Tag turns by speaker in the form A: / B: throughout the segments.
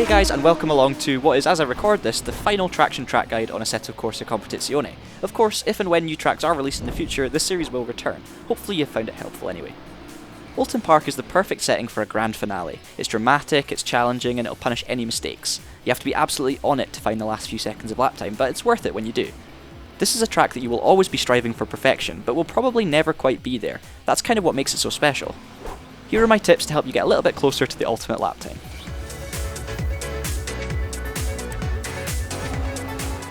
A: Hey guys, and welcome along to what is, as I record this, the final Traxion track guide on Assetto Corsa Competizione. Of course, if and when new tracks are released in the future, this series will return. Hopefully you found it helpful anyway. Oulton Park is the perfect setting for a grand finale. It's dramatic, it's challenging, and it'll punish any mistakes. You have to be absolutely on it to find the last few seconds of lap time, but it's worth it when you do. This is a track that you will always be striving for perfection, but will probably never quite be there. That's kind of what makes it so special. Here are my tips to help you get a little bit closer to the ultimate lap time.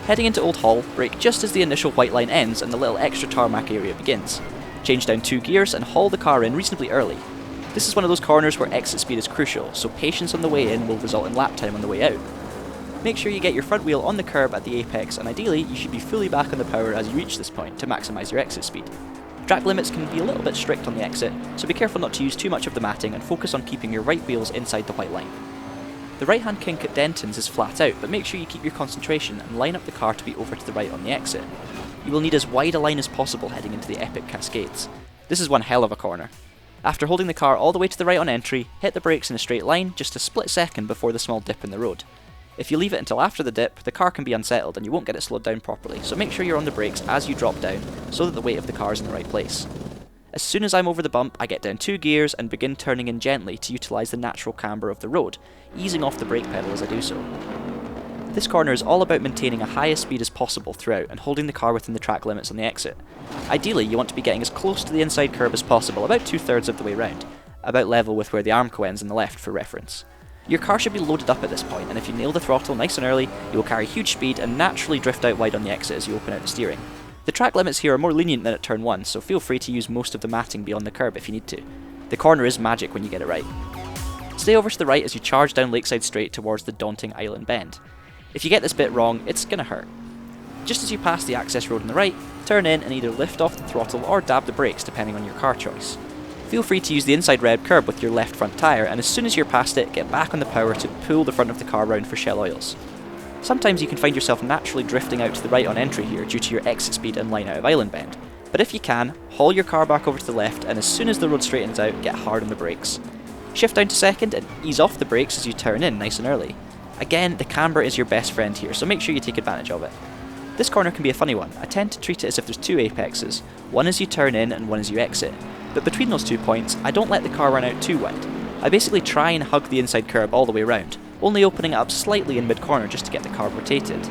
A: Heading into Old Hall, brake just as the initial white line ends and the little extra tarmac area begins. Change down 2 gears and haul the car in reasonably early. This is one of those corners where exit speed is crucial, so patience on the way in will result in lap time on the way out. Make sure you get your front wheel on the curb at the apex, and ideally you should be fully back on the power as you reach this point to maximise your exit speed. Track limits can be a little bit strict on the exit, so be careful not to use too much of the matting and focus on keeping your right wheels inside the white line. The right hand kink at Denton's is flat out, but make sure you keep your concentration and line up the car to be over to the right on the exit. You will need as wide a line as possible heading into the epic cascades. This is one hell of a corner. After holding the car all the way to the right on entry, hit the brakes in a straight line just a split second before the small dip in the road. If you leave it until after the dip, the car can be unsettled and you won't get it slowed down properly, so make sure you're on the brakes as you drop down so that the weight of the car is in the right place. As soon as I'm over the bump, I get down 2 gears and begin turning in gently to utilise the natural camber of the road, easing off the brake pedal as I do so. This corner is all about maintaining a highest speed as possible throughout and holding the car within the track limits on the exit. Ideally, you want to be getting as close to the inside curb as possible, about 2/3 of the way round, about level with where the Armco ends on the left for reference. Your car should be loaded up at this point, and if you nail the throttle nice and early, you will carry huge speed and naturally drift out wide on the exit as you open out the steering. The track limits here are more lenient than at turn 1, so feel free to use most of the matting beyond the curb if you need to. The corner is magic when you get it right. Stay over to the right as you charge down Lakeside Straight towards the daunting Island Bend. If you get this bit wrong, it's gonna hurt. Just as you pass the access road on the right, turn in and either lift off the throttle or dab the brakes depending on your car choice. Feel free to use the inside red curb with your left front tyre, and as soon as you're past it, get back on the power to pull the front of the car round for shell oils. Sometimes you can find yourself naturally drifting out to the right on entry here due to your exit speed and line out of Island Bend, but if you can, haul your car back over to the left and as soon as the road straightens out, get hard on the brakes. Shift down to second and ease off the brakes as you turn in nice and early. Again, the camber is your best friend here, so make sure you take advantage of it. This corner can be a funny one. I tend to treat it as if there's 2 apexes, one as you turn in and one as you exit, but between those 2 points, I don't let the car run out too wide. I basically try and hug the inside curb all the way around, only opening it up slightly in mid-corner just to get the car rotated.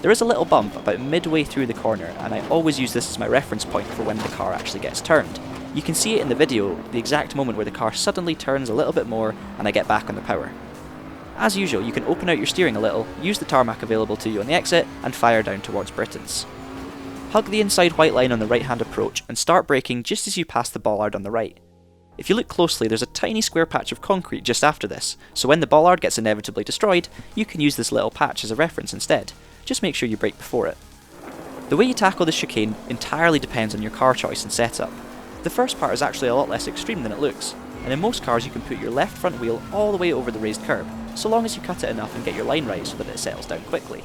A: There is a little bump about midway through the corner, and I always use this as my reference point for when the car actually gets turned. You can see it in the video, the exact moment where the car suddenly turns a little bit more and I get back on the power. As usual, you can open out your steering a little, use the tarmac available to you on the exit, and fire down towards Britain's. Hug the inside white line on the right hand approach and start braking just as you pass the bollard on the right. If you look closely, there's a tiny square patch of concrete just after this, so when the bollard gets inevitably destroyed, you can use this little patch as a reference instead. Just make sure you brake before it. The way you tackle this chicane entirely depends on your car choice and setup. The first part is actually a lot less extreme than it looks, and in most cars you can put your left front wheel all the way over the raised curb, so long as you cut it enough and get your line right so that it settles down quickly.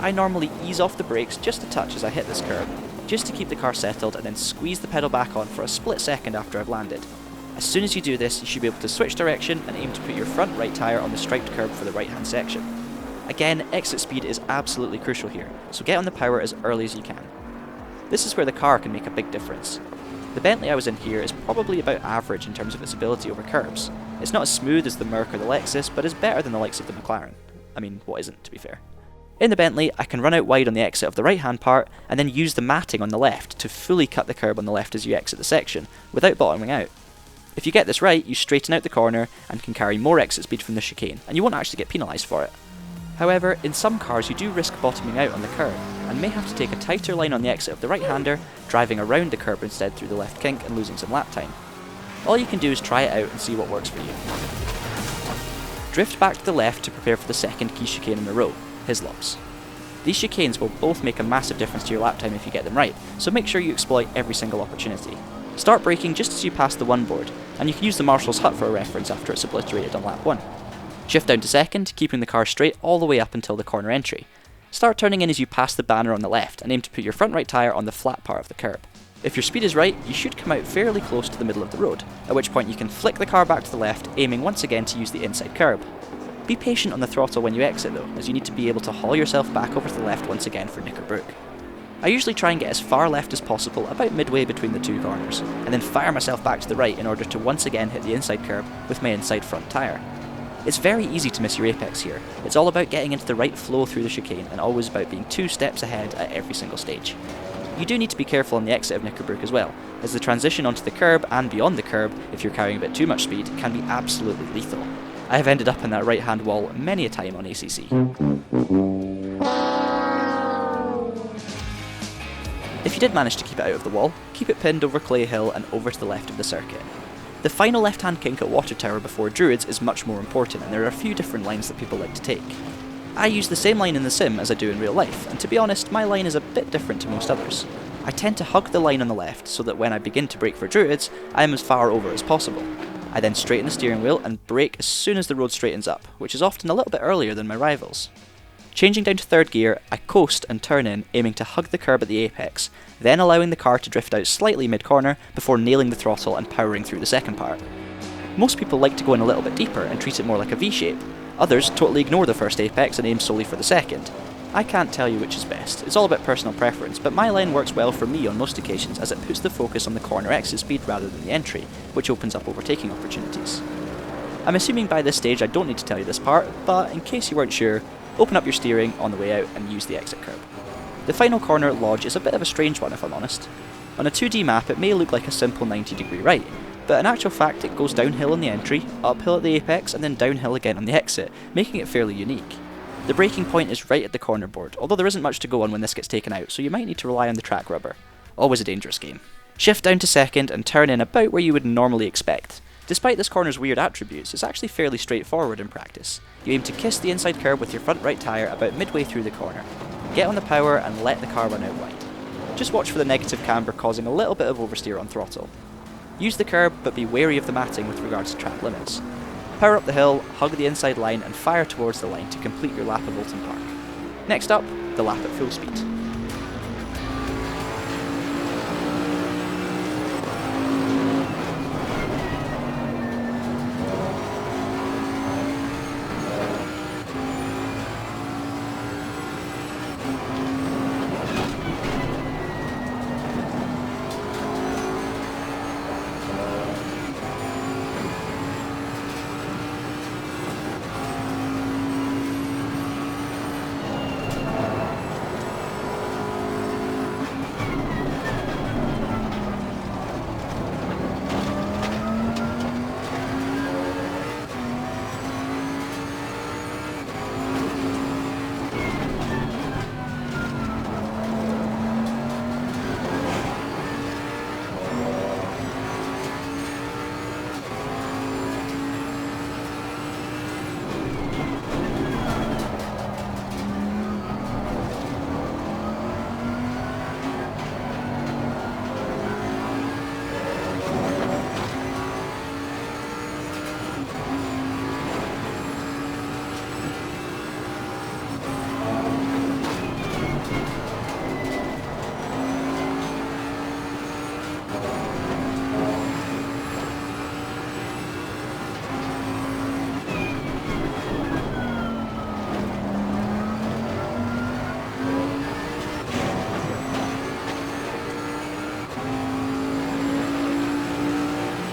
A: I normally ease off the brakes just a touch as I hit this curb, just to keep the car settled and then squeeze the pedal back on for a split second after I've landed. As soon as you do this, you should be able to switch direction and aim to put your front right tyre on the striped curb for the right hand section. Again, exit speed is absolutely crucial here, so get on the power as early as you can. This is where the car can make a big difference. The Bentley I was in here is probably about average in terms of its ability over curbs. It's not as smooth as the Merc or the Lexus, but is better than the likes of the McLaren. I mean, what isn't, to be fair. In the Bentley, I can run out wide on the exit of the right hand part, and then use the matting on the left to fully cut the curb on the left as you exit the section, without bottoming out. If you get this right, you straighten out the corner and can carry more exit speed from the chicane, and you won't actually get penalised for it. However, in some cars you do risk bottoming out on the curb, and may have to take a tighter line on the exit of the right-hander, driving around the curb instead through the left kink and losing some lap time. All you can do is try it out and see what works for you. Drift back to the left to prepare for the second key chicane in a row, Hislops. These chicanes will both make a massive difference to your lap time if you get them right, so make sure you exploit every single opportunity. Start braking just as you pass the 1 board, and you can use the Marshal's hut for a reference after it's obliterated on lap 1. Shift down to second, keeping the car straight all the way up until the corner entry. Start turning in as you pass the banner on the left, and aim to put your front right tyre on the flat part of the curb. If your speed is right, you should come out fairly close to the middle of the road, at which point you can flick the car back to the left, aiming once again to use the inside curb. Be patient on the throttle when you exit though, as you need to be able to haul yourself back over to the left once again for Knickerbrook. I usually try and get as far left as possible, about midway between the two corners, and then fire myself back to the right in order to once again hit the inside curb with my inside front tyre. It's very easy to miss your apex here. It's all about getting into the right flow through the chicane and always about being 2 steps ahead at every single stage. You do need to be careful on the exit of Knickerbrook as well, as the transition onto the curb and beyond the curb, if you're carrying a bit too much speed, can be absolutely lethal. I have ended up in that right hand wall many a time on ACC. If you did manage to keep it out of the wall, keep it pinned over Clay Hill and over to the left of the circuit. The final left-hand kink at Water Tower before Druids is much more important, and there are a few different lines that people like to take. I use the same line in the sim as I do in real life, and to be honest, my line is a bit different to most others. I tend to hug the line on the left, so that when I begin to brake for Druids, I am as far over as possible. I then straighten the steering wheel and brake as soon as the road straightens up, which is often a little bit earlier than my rivals. Changing down to 3rd gear, I coast and turn in, aiming to hug the curb at the apex, then allowing the car to drift out slightly mid-corner before nailing the throttle and powering through the second part. Most people like to go in a little bit deeper and treat it more like a V-shape. Others totally ignore the first apex and aim solely for the second. I can't tell you which is best, it's all about personal preference, but my line works well for me on most occasions as it puts the focus on the corner exit speed rather than the entry, which opens up overtaking opportunities. I'm assuming by this stage I don't need to tell you this part, but in case you weren't sure, open up your steering on the way out and use the exit curb. The final corner at Lodge is a bit of a strange one if I'm honest. On a 2D map it may look like a simple 90-degree right, but in actual fact it goes downhill on the entry, uphill at the apex and then downhill again on the exit, making it fairly unique. The braking point is right at the corner board, although there isn't much to go on when this gets taken out, so you might need to rely on the track rubber. Always a dangerous game. Shift down to 2nd and turn in about where you would normally expect. Despite this corner's weird attributes, it's actually fairly straightforward in practice. You aim to kiss the inside curb with your front right tyre about midway through the corner. Get on the power and let the car run out wide. Just watch for the negative camber causing a little bit of oversteer on throttle. Use the curb, but be wary of the matting with regards to track limits. Power up the hill, hug the inside line and fire towards the line to complete your lap of Oulton Park. Next up, the lap at full speed.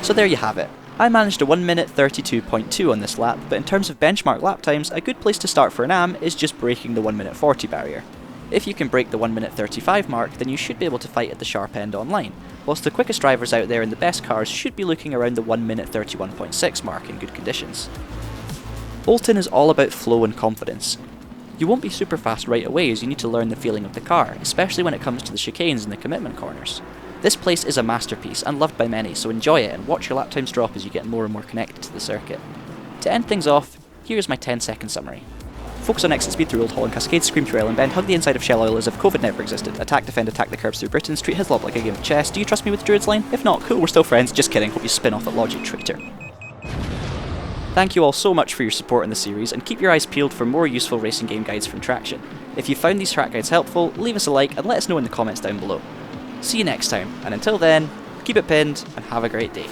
A: So there you have it. I managed a 1 minute 32.2 on this lap, but in terms of benchmark lap times, a good place to start for an AM is just breaking the 1 minute 40 barrier. If you can break the 1 minute 35 mark, then you should be able to fight at the sharp end online, whilst the quickest drivers out there in the best cars should be looking around the 1 minute 31.6 mark in good conditions. Oulton is all about flow and confidence. You won't be super fast right away as you need to learn the feeling of the car, especially when it comes to the chicanes and the commitment corners. This place is a masterpiece and loved by many, so enjoy it and watch your lap times drop as you get more and more connected to the circuit. To end things off, here's my 10-second summary. Focus on exit speed through Old Hall and Cascade, scream through Island Bend, hug the inside of Shell Oil as if COVID never existed, attack, defend, attack the curbs through Britain, treat Hislop like a game of chess. Do you trust me with the Druid's line? If not, cool, we're still friends, just kidding, hope you spin off at Logic, traitor. Thank you all so much for your support in the series, and keep your eyes peeled for more useful racing game guides from Traxion. If you found these track guides helpful, leave us a like and let us know in the comments down below. See you next time, and until then, keep it pinned and have a great day.